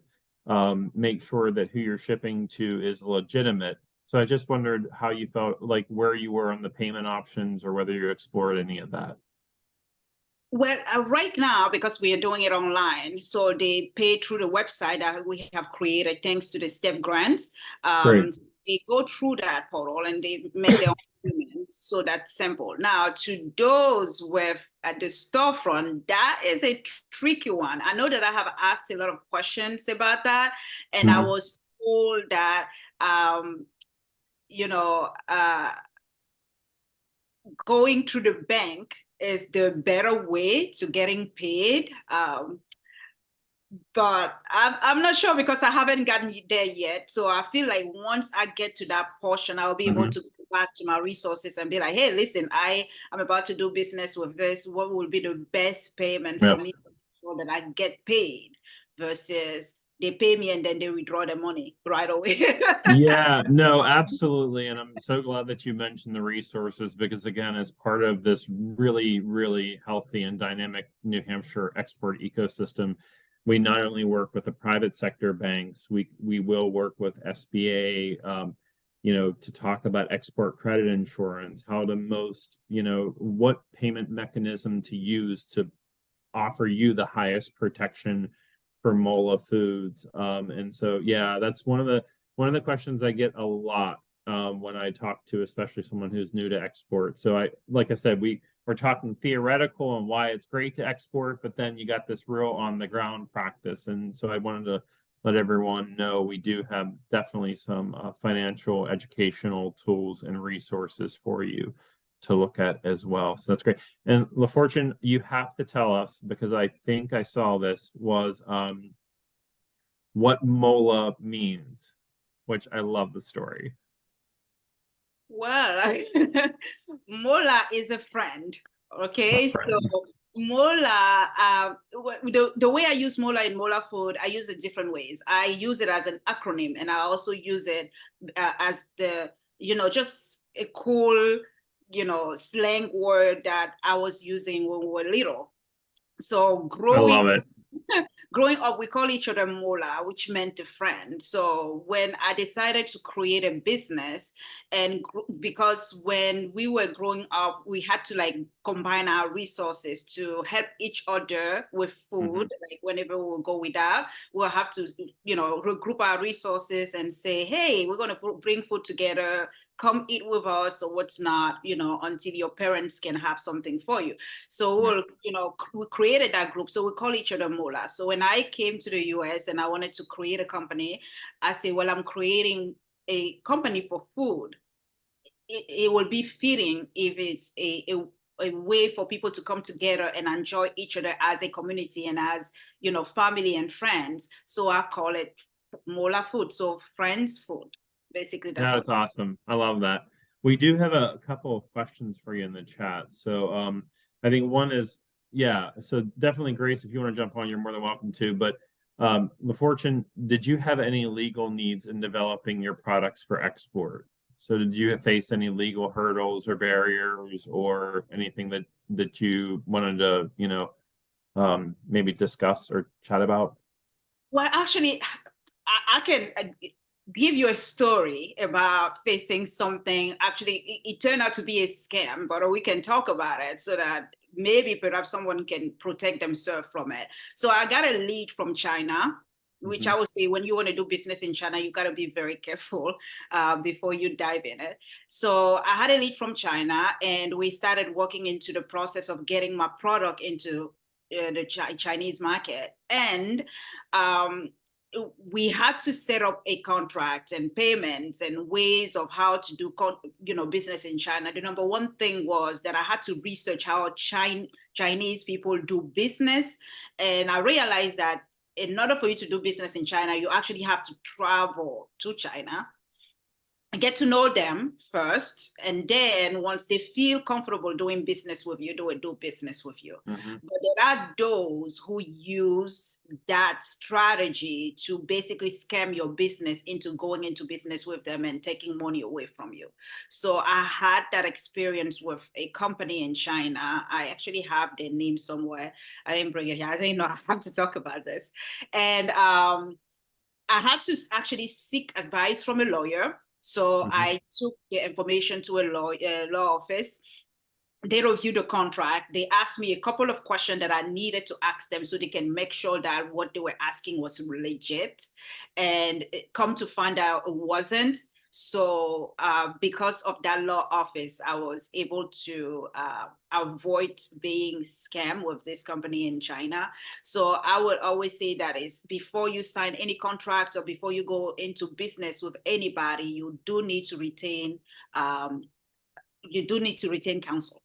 make sure that who you're shipping to is legitimate. So I just wondered how you felt, like where you were on the payment options or whether you explored any of that. Well, right now, because we are doing it online, so they pay through the website that we have created thanks to the STEP grants. Great. They go through that portal and they make their own payments. So that's simple. Now, to those with at the storefront, that is a tricky one. I know that I have asked a lot of questions about that, and I was told that, going through the bank is the better way to getting paid. But I'm not sure because I haven't gotten there yet. So I feel like once I get to that portion, I'll be able to go back to my resources and be like, hey, listen, I'm about to do business with this. What will be the best payment for me so that I get paid versus they pay me and then they withdraw the money right away. Yeah, no, absolutely. And I'm so glad that you mentioned the resources because, again, as part of this really, really healthy and dynamic New Hampshire export ecosystem, we not only work with the private sector banks, we will work with SBA, to talk about export credit insurance, how to most, what payment mechanism to use to offer you the highest protection for Mola foods. And so, yeah, that's one of the questions I get a lot when I talk to, especially someone who's new to export. So like I said, we're talking theoretical and why it's great to export, but then you got this real on the ground practice. And so I wanted to let everyone know we do have definitely some financial educational tools and resources for you to look at as well. So that's great. And LaFortune, you have to tell us, because I think I saw this, was what Mola means, which I love the story. Well, Mola is a friend. Okay, so Mola, the way I use Mola in Mola Food, I use it different ways. I use it as an acronym, and I also use it as just a cool, slang word that I was using when we were little. So I love it. growing up, we call each other Mola, which meant a friend. So when I decided to create a business, and because when we were growing up, we had to combine our resources to help each other with food. Like whenever we will go without, we'll have to, regroup our resources and say, hey, we're going to bring food together, come eat with us or what's not, until your parents can have something for you. So we created that group. So we call each other Mola. So when I came to the US and I wanted to create a company, I say, well, I'm creating a company for food. It will be fitting if it's a way for people to come together and enjoy each other as a community and as, family and friends. So I call it Mola Food. So friends food. Basically, that's awesome. I love that. We do have a couple of questions for you in the chat. So I think one is, so definitely, Grace, if you want to jump on, you're more than welcome to. But LaFortune, did you have any legal needs in developing your products for export? So did you face any legal hurdles or barriers or anything that you wanted to, maybe discuss or chat about? Well, actually, I can give you a story about facing something. Actually, it turned out to be a scam, but we can talk about it so that maybe perhaps someone can protect themselves from it. So I got a lead from China, which I would say when you want to do business in China, you got to be very careful before you dive in it. So I had a lead from China, and we started working into the process of getting my product into the Chinese market. And we had to set up a contract and payments and ways of how to do, business in China. The number one thing was that I had to research how Chinese people do business. And I realized that in order for you to do business in China, you actually have to travel to China, get to know them first, and then once they feel comfortable doing business with you, they will do business with you. Mm-hmm. But there are those who use that strategy to basically scam your business into going into business with them and taking money away from you. So I had that experience with a company in China. I actually have their name somewhere. I didn't bring it here. I didn't know I have to talk about this. And I had to actually seek advice from a lawyer. So I took the information to a law office. They reviewed the contract. They asked me a couple of questions that I needed to ask them so they can make sure that what they were asking was legit. And come to find out it wasn't. So because of that law office, I was able to avoid being scammed with this company in China. So I would always say that is before you sign any contract or before you go into business with anybody, you do need to retain counsel.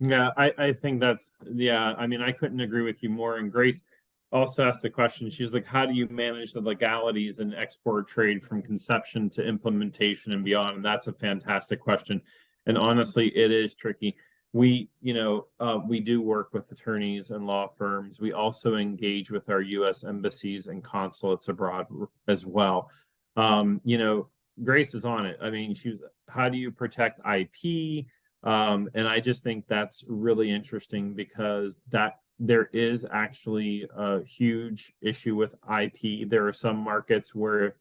Yeah, I think that's, yeah, I mean, I couldn't agree with you more. And Grace also asked the question, she's like, how do you manage the legalities in export trade from conception to implementation and beyond? And that's a fantastic question. And honestly, it is tricky. We, we do work with attorneys and law firms. We also engage with our U.S. embassies and consulates abroad as well. Grace is on it. I mean, how do you protect IP? And I just think that's really interesting because there is actually a huge issue with IP. There are some markets where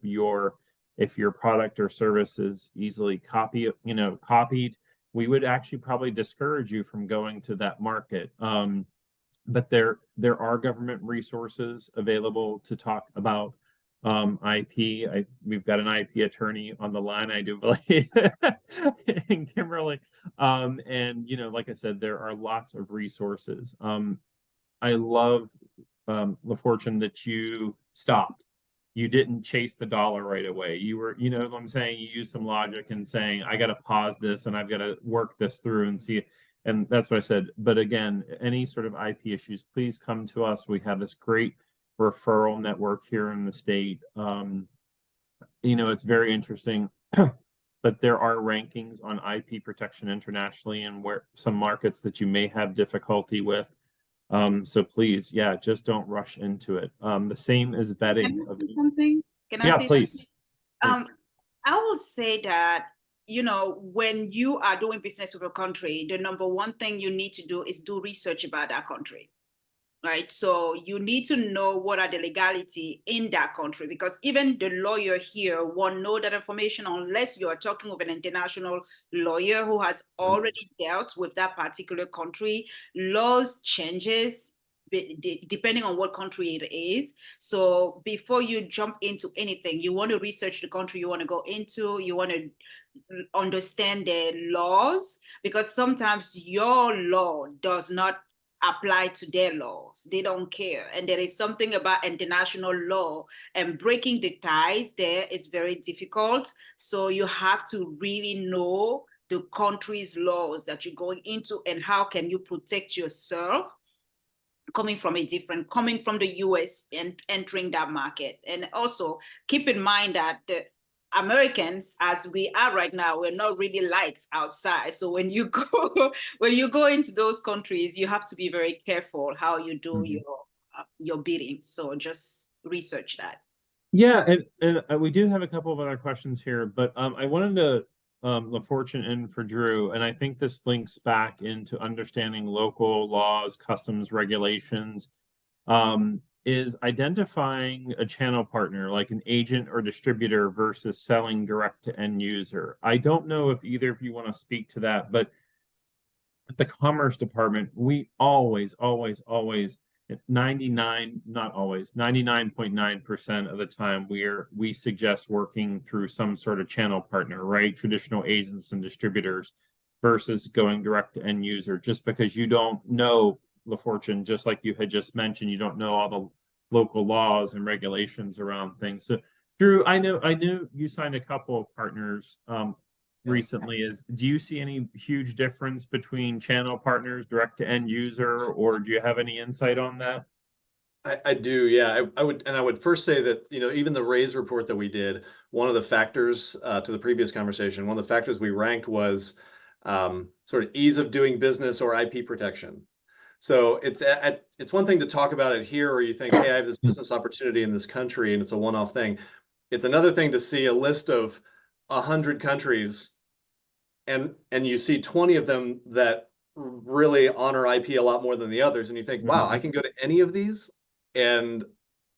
if your product or service is easily copied, we would actually probably discourage you from going to that market. But there are government resources available to talk about IP. We've got an IP attorney on the line, I do believe, and Kimberly. And like I said, there are lots of resources. I love LaFortune that you stopped. You didn't chase the dollar right away. You were, what I'm saying, you used some logic and saying, I got to pause this and I've got to work this through and see. And that's what I said. But again, any sort of IP issues, please come to us. We have this great referral network here in the state. It's very interesting, but there are rankings on IP protection internationally and where some markets that you may have difficulty with. So please, just don't rush into it. The same as vetting. Can I say something? Can I say please. I will say that, when you are doing business with a country, the number one thing you need to do is do research about that country. Right. So you need to know what are the legality in that country, because even the lawyer here won't know that information unless you are talking with an international lawyer who has already dealt with that particular country. Laws changes depending on what country it is. So before you jump into anything, you want to research the country you want to go into. You want to understand their laws, because sometimes your law does not apply to their laws. They don't care. And there is something about international law, and breaking the ties there is very difficult. So you have to really know the country's laws that you're going into and how can you protect yourself coming from the US and entering that market. And also keep in mind that the Americans, as we are right now, we're not really liked outside. So when you go into those countries, you have to be very careful how you do your bidding. So just research that. Yeah, and we do have a couple of other questions here, but I wanted to LaFortune and for Drew, and I think this links back into understanding local laws, customs, regulations. Is identifying a channel partner like an agent or distributor versus selling direct to end user. I don't know if either of you want to speak to that, but at the Commerce Department, we always, 99.9% of the time we suggest working through some sort of channel partner, right? Traditional agents and distributors versus going direct to end user, just because you don't know, LaFortune, just like you had just mentioned, you don't know all the local laws and regulations around things. So Drew, I knew you signed a couple of partners recently. Do you see any huge difference between channel partners, direct to end user, or do you have any insight on that? I do, yeah. I would first say that, even the Raise report that we did, one of the factors to the previous conversation, one of the factors we ranked was sort of ease of doing business or IP protection. So it's one thing to talk about it here, or you think, hey, I have this business opportunity in this country and it's a one-off thing. It's another thing to see a list of 100 countries and you see 20 of them that really honor IP a lot more than the others, and you think, wow, I can go to any of these, and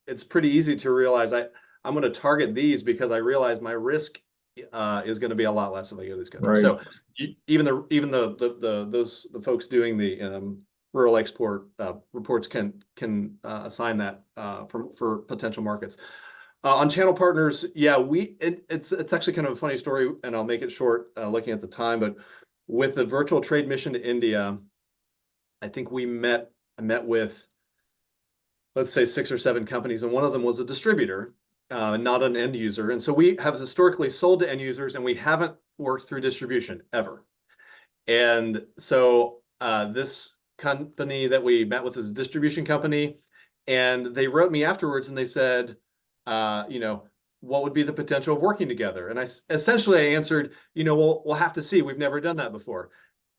it's pretty easy to realize I'm going to target these because I realize my risk is going to be a lot less if I go to these countries. Right. So even the folks doing the rural export reports can assign that for potential markets. On channel partners, yeah, it's actually kind of a funny story, and I'll make it short looking at the time, but with the virtual trade mission to India, I think I met with, let's say, 6 or 7 companies, and one of them was a distributor, not an end user. And so we have historically sold to end users, and we haven't worked through distribution ever. And so this company that we met with is a distribution company, and they wrote me afterwards and they said, what would be the potential of working together? And I answered, we'll have to see. We've never done that before.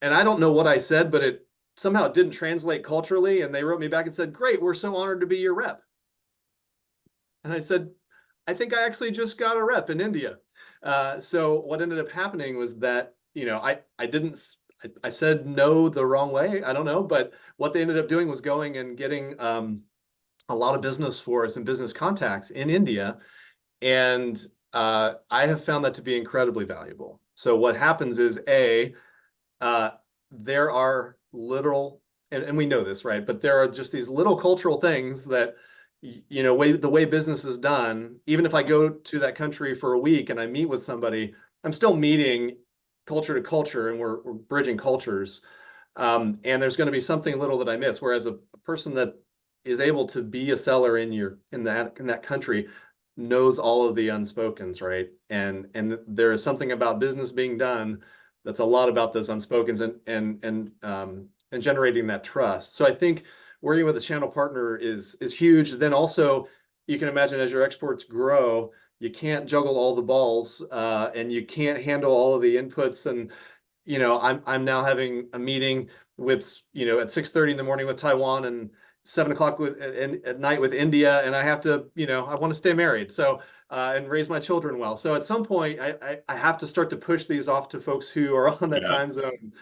And I don't know what I said, but it somehow didn't translate culturally. And they wrote me back and said, great, we're so honored to be your rep. And I said, I think I actually just got a rep in India. So what ended up happening was that, I said no the wrong way. I don't know. But what they ended up doing was going and getting a lot of business for us and business contacts in India. And I have found that to be incredibly valuable. So what happens is, there are little, and we know this, right? But there are just these little cultural things that, the way business is done, even if I go to that country for a week and I meet with somebody, I'm still meeting culture to culture, and we're bridging cultures. And there's going to be something little that I miss. Whereas a person that is able to be a seller in that country knows all of the unspokens, right? And there is something about business being done that's a lot about those unspokens and generating that trust. So I think working with a channel partner is huge. Then also, you can imagine as your exports grow, you can't juggle all the balls, and you can't handle all of the inputs. And I'm now having a meeting with at 6:30 in the morning with Taiwan and 7 o'clock at night with India, and I have to, I want to stay married, so and raise my children well. So at some point, I have to start to push these off to folks who are on that time zone,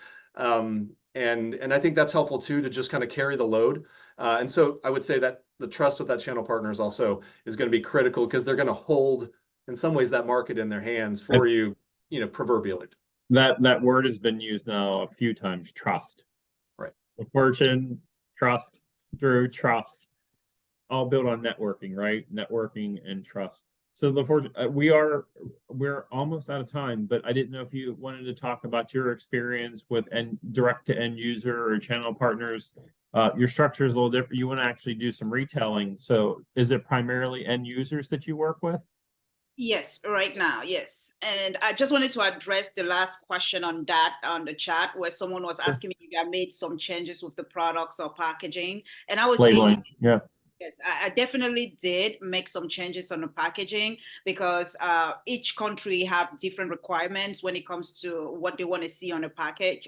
and I think that's helpful too, to just kind of carry the load. And so I would say that the trust with that channel partner is going to be critical, because they're going to hold, in some ways, that market in their hands for you, proverbially. That word has been used now a few times, trust. Right. LaFortune, trust. Drew, trust, all built on networking, right? Networking and trust. So LaFortune, we're almost out of time, but I didn't know if you wanted to talk about your experience with direct to end user or channel partners. Your structure is a little different. You want to actually do some retailing. So is it primarily end users that you work with? Yes, right now, yes. And I just wanted to address the last question on that on the chat, where someone was asking me if I made some changes with the products or packaging. And I was Labeling. saying, Yeah. yes, I definitely did make some changes on the packaging, because each country have different requirements when it comes to what they want to see on a package.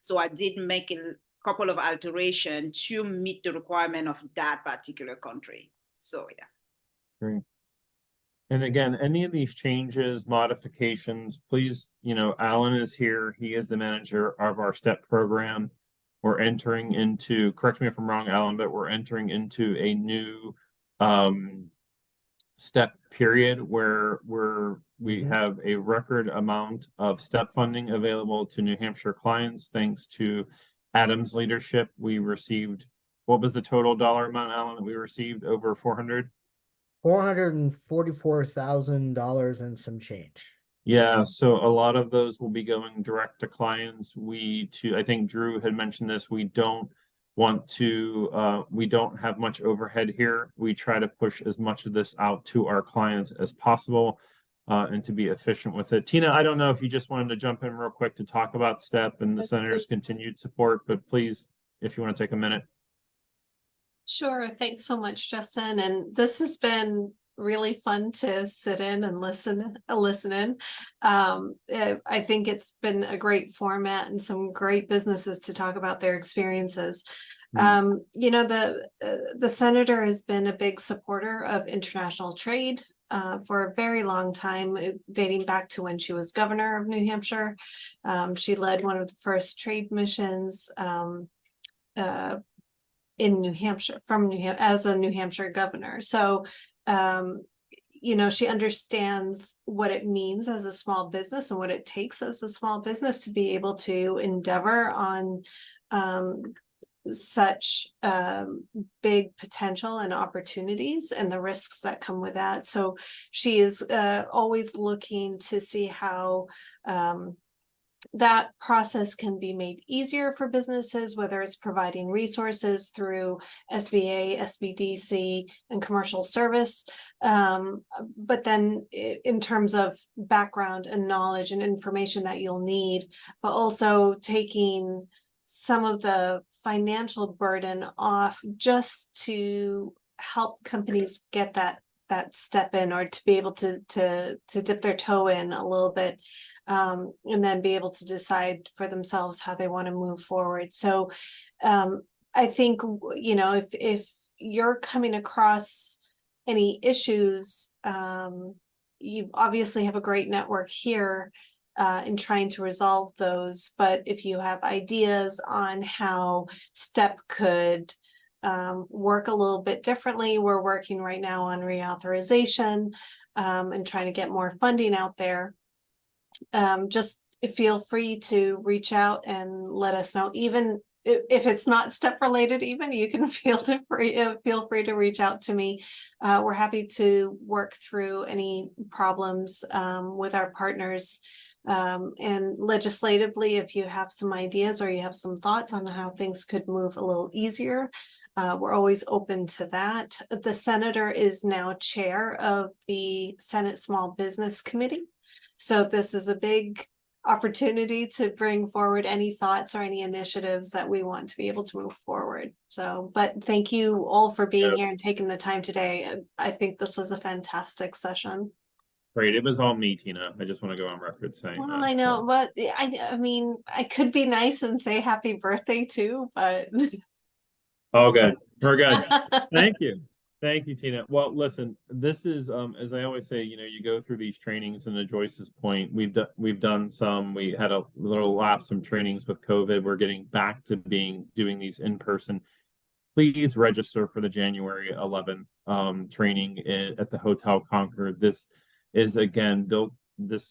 So I did make a couple of alterations to meet the requirement of that particular country. So yeah. Great. And again, any of these changes, modifications, please, Alan is here. He is the manager of our STEP program. We're entering into, correct me if I'm wrong, Alan, but we're entering into a new STEP period where we have a record amount of STEP funding available to New Hampshire clients. Thanks to Adam's leadership, we received, what was the total dollar amount, Alan, that we received? Over 400? $444,000 and some change. Yeah, so a lot of those will be going direct to clients. I think Drew had mentioned this, we don't have much overhead here. We try to push as much of this out to our clients as possible, and to be efficient with it. Tina, I don't know if you just wanted to jump in real quick to talk about STEP and the Senator's continued support, but please, if you want to take a minute. Sure. Thanks so much, Justin. And this has been really fun to sit in and listen in. I think it's been a great format and some great businesses to talk about their experiences. You know, the senator has been a big supporter of international trade for a very long time, dating back to when she was governor of New Hampshire. She led one of the first trade missions in New Hampshire, as a New Hampshire governor. So, you know, she understands what it means as a small business and what it takes as a small business to be able to endeavor on such big potential and opportunities and the risks that come with that. So she is always looking to see how that process can be made easier for businesses, whether it's providing resources through SBA, SBDC, and commercial service. But then in terms of background and knowledge and information that you'll need, but also taking some of the financial burden off just to help companies get that step in, or to be able to dip their toe in a little bit, and then be able to decide for themselves how they want to move forward. So I think, you know, if you're coming across any issues, you obviously have a great network here in trying to resolve those. But if you have ideas on how STEP could work a little bit differently, we're working right now on reauthorization and trying to get more funding out there. Just feel free to reach out and let us know. Even if it's not STEP related, even you can feel free to reach out to me. We're happy to work through any problems with our partners. And legislatively, if you have some ideas or you have some thoughts on how things could move a little easier, we're always open to that. The senator is now chair of the Senate Small Business Committee. So this is a big opportunity to bring forward any thoughts or any initiatives that we want to be able to move forward. So, but thank you all for being here and taking the time today. I think this was a fantastic session. Great. It was all me, Tina. I just want to go on record saying Well, that. I know, but I mean, I could be nice and say happy birthday too, but. Oh, good. We're good. Thank you. Thank you, Tina. Well, listen, this is as I always say, you know, you go through these trainings, and to Joyce's point, we've done some. We had a little lapse, some trainings with COVID. We're getting back to doing these in person. Please register for the January 11th training at the Hotel Concord. This is again built. This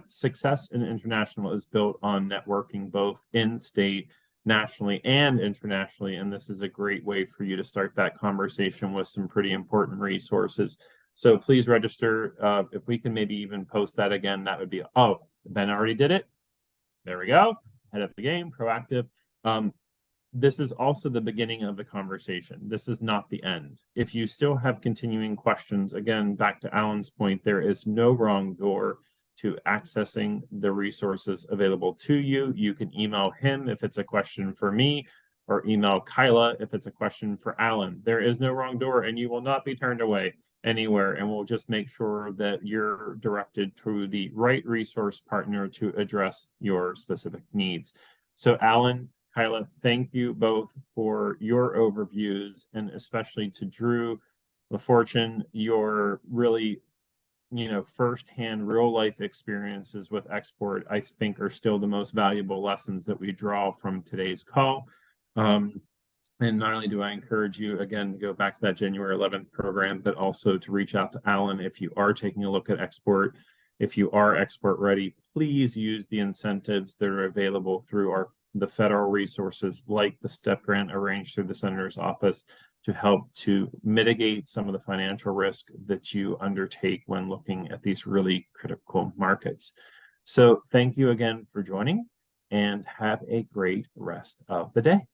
success in international is built on networking both in state, nationally, and internationally. And this is a great way for you to start that conversation with some pretty important resources. So please register. If we can maybe even post that again, that would be, oh, Ben already did it. There we go. Head of the game, proactive. This is also the beginning of the conversation. This is not the end. If you still have continuing questions, again, back to Alan's point, there is no wrong door to accessing the resources available to you. You can email him if it's a question for me, or email Kyla if it's a question for Alan. There is no wrong door, and you will not be turned away anywhere, and we'll just make sure that you're directed to the right resource partner to address your specific needs. So Alan, Kyla, thank you both for your overviews, and especially to Drew, LaFortune, your really, you know, firsthand real life experiences with export, I think are still the most valuable lessons that we draw from today's call. And not only do I encourage you again to go back to that January 11th program, but also to reach out to Alan if you are taking a look at export. If you are export ready, please use the incentives that are available through the federal resources like the STEP grant arranged through the Senator's office to help to mitigate some of the financial risk that you undertake when looking at these really critical markets. So thank you again for joining, and have a great rest of the day.